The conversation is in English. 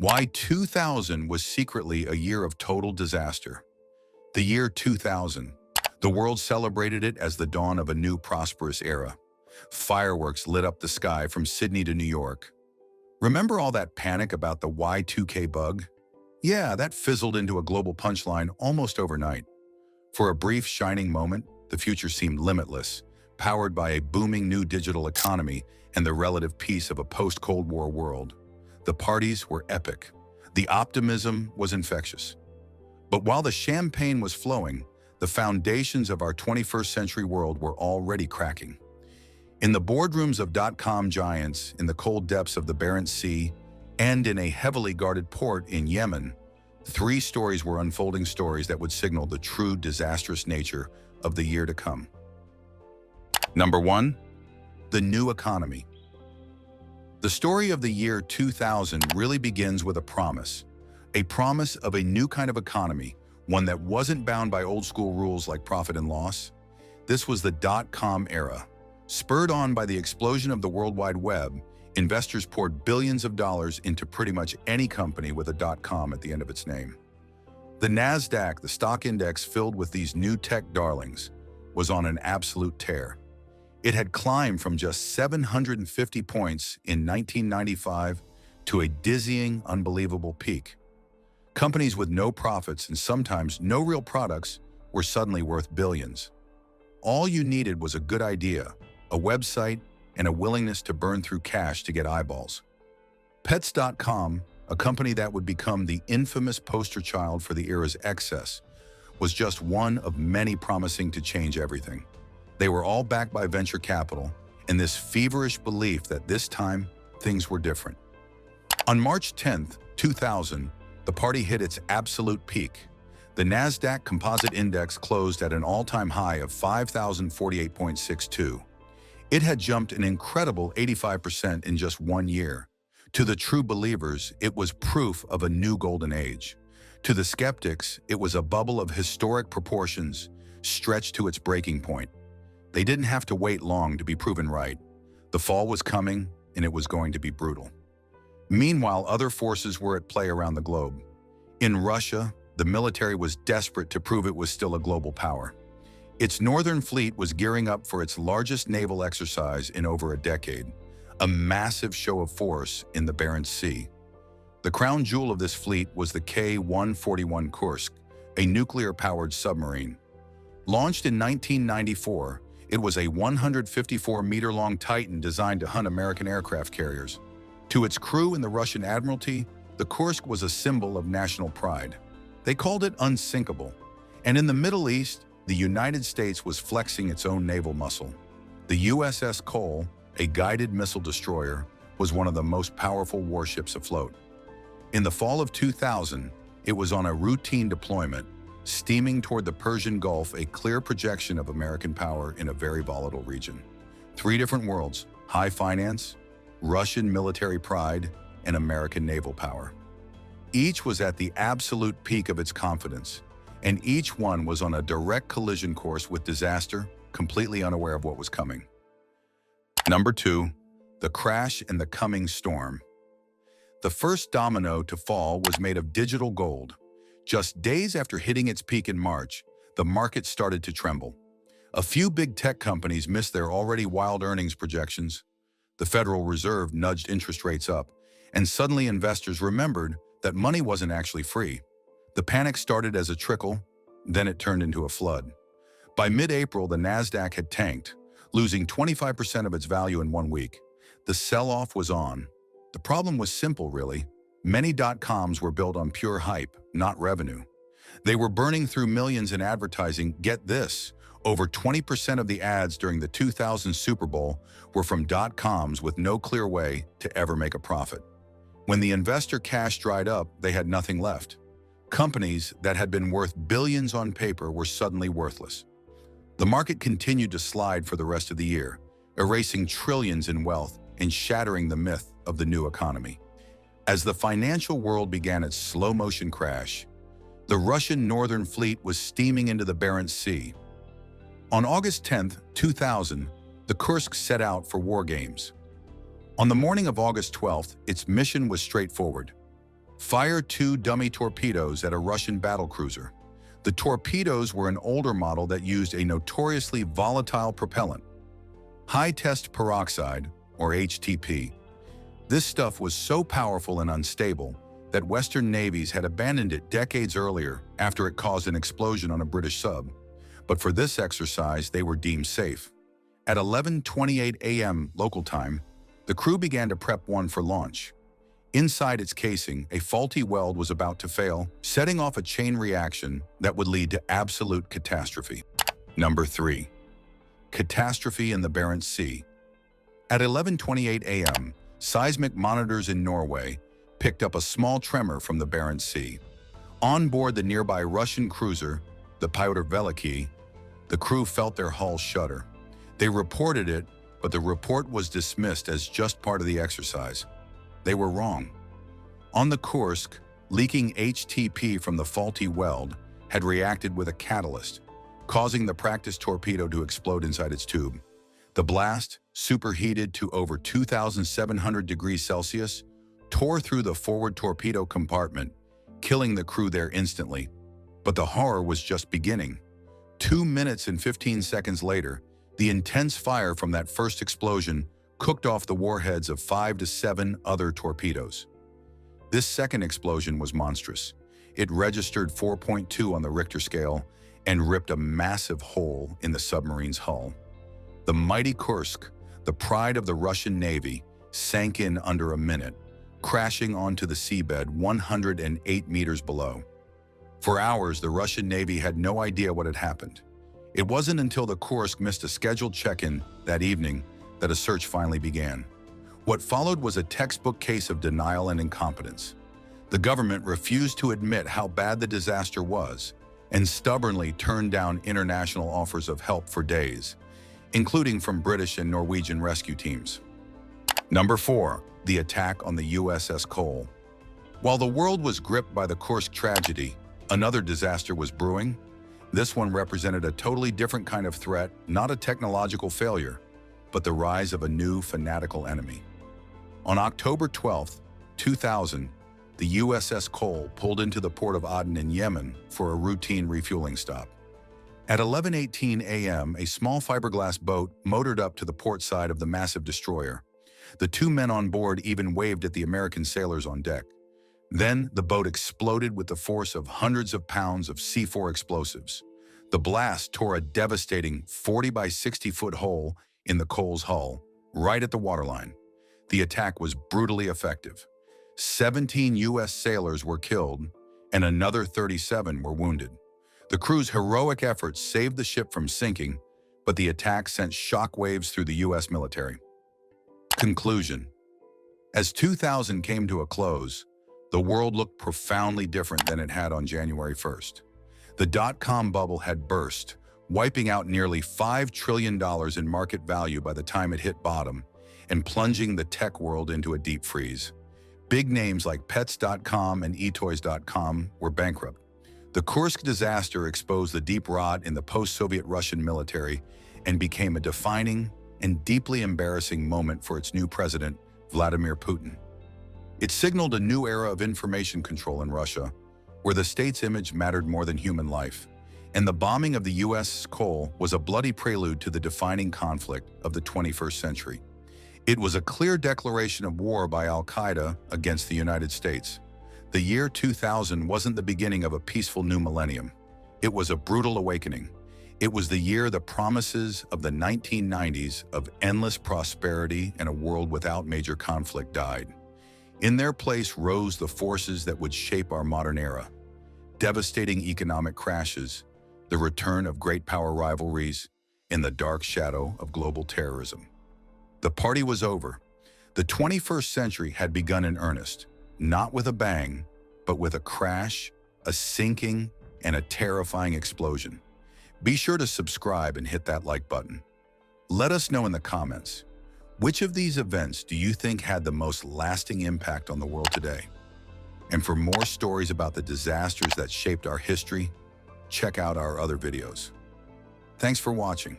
Why 2000 was secretly a year of total disaster. The year 2000. The world celebrated it as the dawn of a new prosperous era. Fireworks lit up the sky from Sydney to New York. Remember all that panic about the Y2K bug? Yeah, that fizzled into a global punchline almost overnight. For a brief shining moment, the future seemed limitless, powered by a booming new digital economy and the relative peace of a post-Cold War world. The parties were epic. The optimism was infectious. But while the champagne was flowing, the foundations of our 21st century world were already cracking. In the boardrooms of dot-com giants, in the cold depths of the Barents Sea, and in a heavily guarded port in Yemen, three stories were unfolding, stories that would signal the true disastrous nature of the year to come. Number 1. The new economy. The story of the year 2000 really begins with a promise of a new kind of economy, one that wasn't bound by old-school rules like profit and loss. This was the dot-com era. Spurred on by the explosion of the World Wide Web, investors poured billions of dollars into pretty much any company with a .com at the end of its name. The NASDAQ, the stock index filled with these new tech darlings, was on an absolute tear. It had climbed from just 750 points in 1995 to a dizzying, unbelievable peak. Companies with no profits and sometimes no real products were suddenly worth billions. All you needed was a good idea, a website, and a willingness to burn through cash to get eyeballs. Pets.com, a company that would become the infamous poster child for the era's excess, was just one of many promising to change everything. They were all backed by venture capital and this feverish belief that this time things were different. On March 10, 2000, the party hit its absolute peak. The NASDAQ Composite Index closed at an all-time high of 5,048.62. It had jumped an incredible 85% in just 1 year. To the true believers, it was proof of a new golden age. To the skeptics, it was a bubble of historic proportions, stretched to its breaking point. They didn't have to wait long to be proven right. The fall was coming, and it was going to be brutal. Meanwhile, other forces were at play around the globe. In Russia, the military was desperate to prove it was still a global power. Its Northern Fleet was gearing up for its largest naval exercise in over a decade, a massive show of force in the Barents Sea. The crown jewel of this fleet was the K-141 Kursk, a nuclear-powered submarine. Launched in 1994, it was a 154-meter-long Titan designed to hunt American aircraft carriers. To its crew in the Russian Admiralty, the Kursk was a symbol of national pride. They called it unsinkable. And in the Middle East, the United States was flexing its own naval muscle. The USS Cole, a guided missile destroyer, was one of the most powerful warships afloat. In the fall of 2000, it was on a routine deployment, steaming toward the Persian Gulf, a clear projection of American power in a very volatile region. Three different worlds: high finance, Russian military pride, and American naval power. Each was at the absolute peak of its confidence, and each one was on a direct collision course with disaster, completely unaware of what was coming. Number 2, the crash and the coming storm. The first domino to fall was made of digital gold. Just days after hitting its peak in March, the market started to tremble. A few big tech companies missed their already wild earnings projections. The Federal Reserve nudged interest rates up, and suddenly investors remembered that money wasn't actually free. The panic started as a trickle, then it turned into a flood. By mid-April, the NASDAQ had tanked, losing 25% of its value in 1 week. The sell-off was on. The problem was simple, really. Many dot-coms were built on pure hype, not revenue. They were burning through millions in advertising. Get this, over 20% of the ads during the 2000 Super Bowl were from dot-coms with no clear way to ever make a profit. When the investor cash dried up, they had nothing left. Companies that had been worth billions on paper were suddenly worthless. The market continued to slide for the rest of the year, erasing trillions in wealth and shattering the myth of the new economy. As the financial world began its slow-motion crash, the Russian Northern Fleet was steaming into the Barents Sea. On August 10, 2000, the Kursk set out for war games. On the morning of August 12th, its mission was straightforward: Fire 2 dummy torpedoes at a Russian battlecruiser. The torpedoes were an older model that used a notoriously volatile propellant, high-test peroxide, or HTP. This stuff was so powerful and unstable that Western navies had abandoned it decades earlier after it caused an explosion on a British sub. But for this exercise, they were deemed safe. At 11:28 a.m. local time, the crew began to prep one for launch. Inside its casing, a faulty weld was about to fail, setting off a chain reaction that would lead to absolute catastrophe. Number 3. Catastrophe in the Barents Sea. At 11:28 a.m., seismic monitors in Norway picked up a small tremor from the Barents Sea. On board the nearby Russian cruiser, the Pyotr Veliky, the crew felt their hull shudder. They reported it, but the report was dismissed as just part of the exercise. They were wrong. On the Kursk, leaking HTP from the faulty weld had reacted with a catalyst, causing the practice torpedo to explode inside its tube. The blast, superheated to over 2,700 degrees Celsius, tore through the forward torpedo compartment, killing the crew there instantly. But the horror was just beginning. 2 minutes and 15 seconds later, the intense fire from that first explosion cooked off the warheads of 5 to 7 other torpedoes. This second explosion was monstrous. It registered 4.2 on the Richter scale and ripped a massive hole in the submarine's hull. The mighty Kursk, the pride of the Russian Navy, sank in under a minute, crashing onto the seabed 108 meters below. For hours, the Russian Navy had no idea what had happened. It wasn't until the Kursk missed a scheduled check-in that evening that a search finally began. What followed was a textbook case of denial and incompetence. The government refused to admit how bad the disaster was and stubbornly turned down international offers of help for days, including from British and Norwegian rescue teams. Number 4. The attack on the USS Cole. While the world was gripped by the Kursk tragedy, another disaster was brewing. This one represented a totally different kind of threat, not a technological failure, but the rise of a new fanatical enemy. On October 12, 2000, the USS Cole pulled into the port of Aden in Yemen for a routine refueling stop. At 11:18 a.m., a small fiberglass boat motored up to the port side of the massive destroyer. The 2 men on board even waved at the American sailors on deck. Then, the boat exploded with the force of hundreds of pounds of C4 explosives. The blast tore a devastating 40 by 60-foot hole in the Cole's hull, right at the waterline. The attack was brutally effective. 17 U.S. sailors were killed, and another 37 were wounded. The crew's heroic efforts saved the ship from sinking, but the attack sent shockwaves through the U.S. military. Conclusion. As 2000 came to a close, the world looked profoundly different than it had on January 1st. The dot-com bubble had burst, wiping out nearly $5 trillion in market value by the time it hit bottom, and plunging the tech world into a deep freeze. Big names like Pets.com and eToys.com were bankrupt. The Kursk disaster exposed the deep rot in the post-Soviet Russian military and became a defining and deeply embarrassing moment for its new president, Vladimir Putin. It signaled a new era of information control in Russia, where the state's image mattered more than human life, and the bombing of the U.S. Cole was a bloody prelude to the defining conflict of the 21st century. It was a clear declaration of war by al-Qaeda against the United States. The year 2000 wasn't the beginning of a peaceful new millennium. It was a brutal awakening. It was the year the promises of the 1990s of endless prosperity and a world without major conflict died. In their place rose the forces that would shape our modern era: devastating economic crashes, the return of great power rivalries, and the dark shadow of global terrorism. The party was over. The 21st century had begun in earnest, not with a bang, but with a crash, a sinking, and a terrifying explosion. Be sure to subscribe and hit that like button. Let us know in the comments, which of these events do you think had the most lasting impact on the world today? And for more stories about the disasters that shaped our history, check out our other videos. Thanks for watching.